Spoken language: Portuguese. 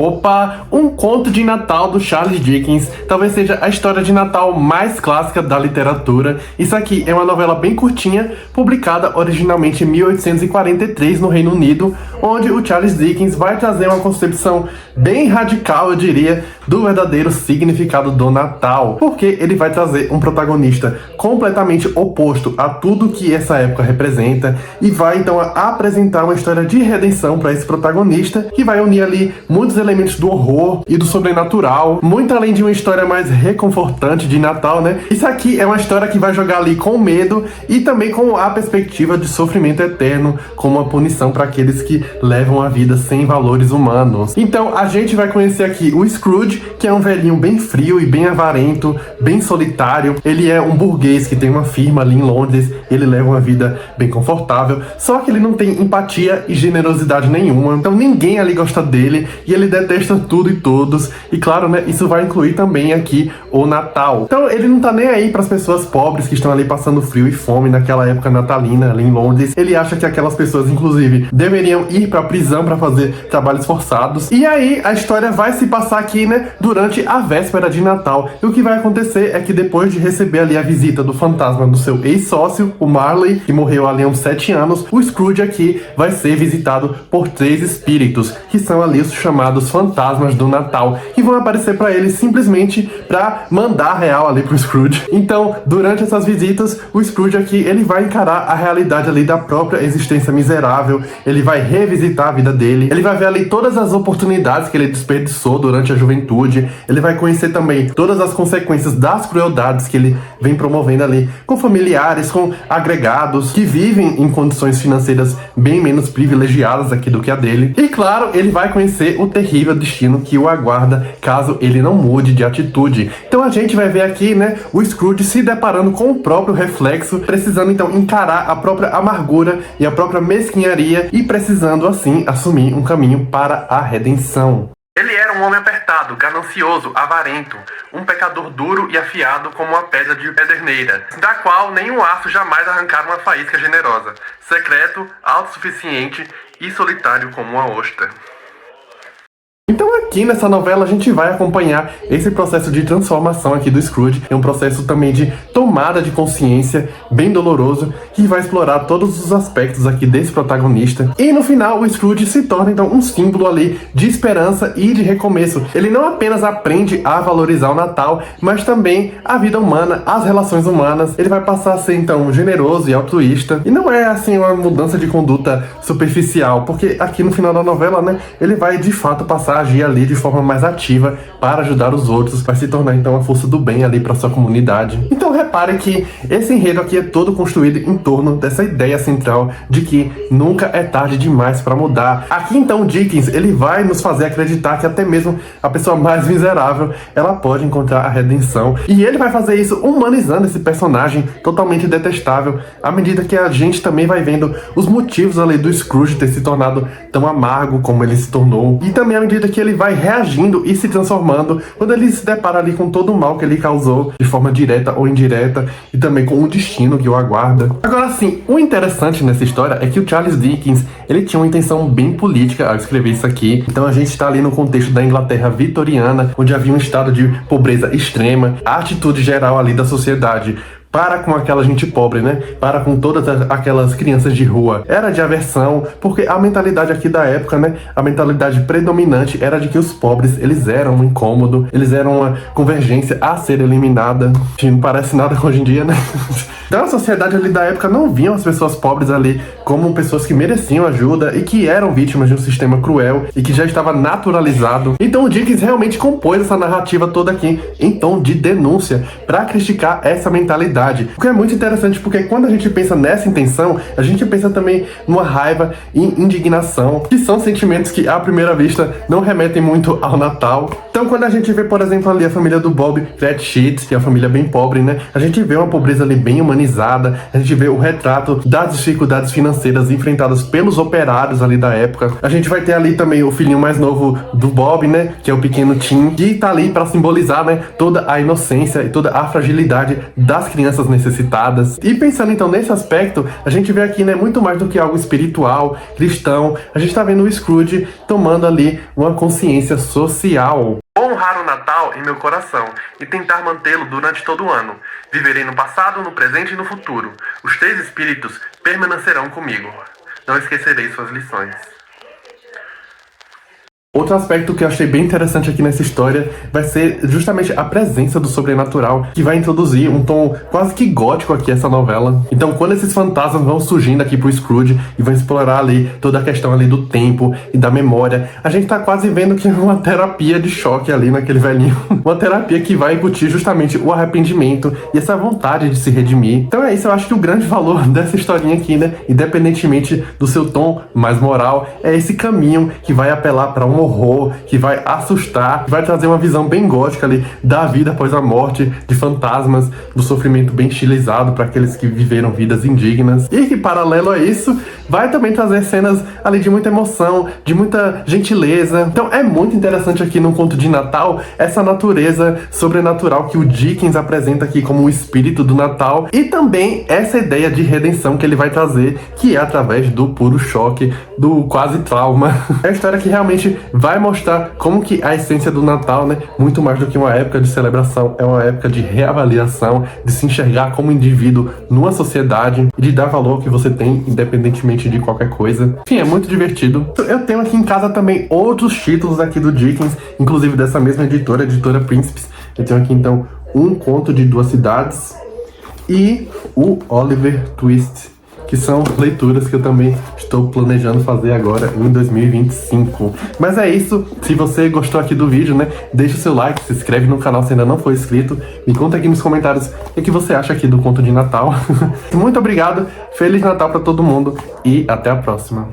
Opa! Um conto de Natal do Charles Dickens talvez seja a história de Natal mais clássica da literatura. Isso aqui é uma novela bem curtinha, publicada originalmente em 1843 no Reino Unido, onde o Charles Dickens vai trazer uma concepção bem radical, eu diria, do verdadeiro significado do Natal, porque ele vai trazer um protagonista completamente oposto a tudo que essa época representa e vai então apresentar uma história de redenção para esse protagonista, que vai unir ali muitos elementos do horror e do sobrenatural, muito além de uma história mais reconfortante de Natal, né? Isso aqui é uma história que vai jogar ali com medo e também com a perspectiva de sofrimento eterno, como uma punição para aqueles que levam a vida sem valores humanos. Então a gente vai conhecer aqui o Scrooge, que é um velhinho bem frio e bem avarento, bem solitário. Ele é um burguês que tem uma firma ali em Londres, ele leva uma vida bem confortável, só que ele não tem empatia e generosidade nenhuma, então ninguém ali gosta dele e ele detesta tudo e todos. E claro, né, isso vai incluir também aqui o Natal. Então ele não tá nem aí para as pessoas pobres que estão ali passando frio e fome naquela época natalina ali em Londres. Ele acha que aquelas pessoas, inclusive, deveriam ir pra prisão para fazer trabalhos forçados. E aí a história vai se passar aqui, né, durante a véspera de Natal. E o que vai acontecer é que depois de receber ali a visita do fantasma do seu ex-sócio, o Marley, que morreu ali há uns 7 anos, o Scrooge aqui vai ser visitado por 3 espíritos, que são ali os chamados fantasmas do Natal, que vão aparecer para ele simplesmente para mandar real ali pro Scrooge. Então, durante essas visitas, o Scrooge aqui, ele vai encarar a realidade ali da própria existência miserável, ele vai revisitar a vida dele, ele vai ver ali todas as oportunidades que ele desperdiçou durante a juventude, ele vai conhecer também todas as consequências das crueldades que ele vem promovendo ali com familiares, com agregados que vivem em condições financeiras bem menos privilegiadas aqui do que a dele. E claro, ele vai conhecer o terrível destino que o aguarda caso ele não mude de atitude. Então a gente vai ver aqui, né, o Scrooge se deparando com o próprio reflexo, precisando então encarar a própria amargura e a própria mesquinharia e precisando assim assumir um caminho para a redenção. Ele era um homem apertado, ganancioso, avarento, um pecador duro e afiado como uma pedra de pederneira, da qual nenhum aço jamais arrancara uma faísca generosa, secreto, autossuficiente e solitário como uma ostra. Então aqui nessa novela a gente vai acompanhar esse processo de transformação aqui do Scrooge. É um processo também de tomada de consciência bem doloroso, que vai explorar todos os aspectos aqui desse protagonista. E no final o Scrooge se torna então um símbolo ali de esperança e de recomeço. Ele não apenas aprende a valorizar o Natal, mas também a vida humana, as relações humanas. Ele vai passar a ser então generoso e altruísta. E não é assim uma mudança de conduta superficial, porque aqui no final da novela, né, ele vai de fato passar a agir ali de forma mais ativa para ajudar os outros, vai se tornar então a força do bem ali para sua comunidade. Então repare que esse enredo aqui é todo construído em torno dessa ideia central de que nunca é tarde demais para mudar. Aqui então Dickens, ele vai nos fazer acreditar que até mesmo a pessoa mais miserável, ela pode encontrar a redenção, e ele vai fazer isso humanizando esse personagem totalmente detestável, à medida que a gente também vai vendo os motivos ali do Scrooge ter se tornado tão amargo como ele se tornou, e também à medida que ele vai reagindo e se transformando quando ele se depara ali com todo o mal que ele causou, de forma direta ou indireta, e também com o destino que o aguarda. Agora sim, o interessante nessa história é que o Charles Dickens, ele tinha uma intenção bem política ao escrever isso aqui. Então a gente está ali no contexto da Inglaterra vitoriana, onde havia um estado de pobreza extrema, a atitude geral ali da sociedade para com aquela gente pobre, né? Para com todas aquelas crianças de rua. Era de aversão, porque a mentalidade aqui da época, né? A mentalidade predominante era de que os pobres, eles eram um incômodo, eles eram uma convergência a ser eliminada. Que não parece nada com hoje em dia, né? Então a sociedade ali da época não viam as pessoas pobres ali como pessoas que mereciam ajuda e que eram vítimas de um sistema cruel e que já estava naturalizado. Então o Dickens realmente compôs essa narrativa toda aqui em tom de denúncia para criticar essa mentalidade. O que é muito interessante, porque quando a gente pensa nessa intenção, a gente pensa também numa raiva e indignação, que são sentimentos que à primeira vista não remetem muito ao Natal. Então quando a gente vê, por exemplo, ali a família do Bob Cratchit, que é uma família bem pobre, né? A gente vê uma pobreza ali bem humanizada, a gente vê o retrato das dificuldades financeiras enfrentadas pelos operários ali da época. A gente vai ter ali também o filhinho mais novo do Bob, né? Que é o pequeno Tim, que tá ali para simbolizar, né, toda a inocência e toda a fragilidade das crianças crianças necessitadas. E pensando então nesse aspecto, a gente vê aqui, né, muito mais do que algo espiritual, cristão. A gente tá vendo o Scrooge tomando ali uma consciência social. Honrar o Natal em meu coração e tentar mantê-lo durante todo o ano. Viverei no passado, no presente e no futuro. Os 3 espíritos permanecerão comigo. Não esquecerei suas lições. Outro aspecto que eu achei bem interessante aqui nessa história vai ser justamente a presença do sobrenatural, que vai introduzir um tom quase que gótico aqui essa novela. Então, quando esses fantasmas vão surgindo aqui pro Scrooge e vão explorar ali toda a questão ali do tempo e da memória, a gente tá quase vendo que é uma terapia de choque ali naquele velhinho. Uma terapia que vai incutir justamente o arrependimento e essa vontade de se redimir. Então é isso, eu acho que o grande valor dessa historinha aqui, né, independentemente do seu tom mais moral, é esse caminho que vai apelar para um horror, que vai assustar, vai trazer uma visão bem gótica ali da vida após a morte, de fantasmas, do sofrimento bem estilizado para aqueles que viveram vidas indignas. E que, paralelo a isso, vai também trazer cenas ali de muita emoção, de muita gentileza. Então é muito interessante aqui no conto de Natal essa natureza sobrenatural que o Dickens apresenta aqui como o espírito do Natal, e também essa ideia de redenção que ele vai trazer, que é através do puro choque, do quase trauma. É a história que realmente vai mostrar como que a essência do Natal, né, muito mais do que uma época de celebração, é uma época de reavaliação, de se enxergar como indivíduo numa sociedade e de dar valor ao que você tem, independentemente de qualquer coisa. Enfim, é muito divertido. Eu tenho aqui em casa também outros títulos aqui do Dickens, inclusive dessa mesma editora, Editora Príncipes. Eu tenho aqui então Um Conto de Duas Cidades e o Oliver Twist, que são leituras que eu também estou planejando fazer agora em 2025. Mas é isso, se você gostou aqui do vídeo, né, deixa o seu like, se inscreve no canal se ainda não for inscrito, me conta aqui nos comentários o que você acha aqui do conto de Natal. Muito obrigado, Feliz Natal para todo mundo e até a próxima.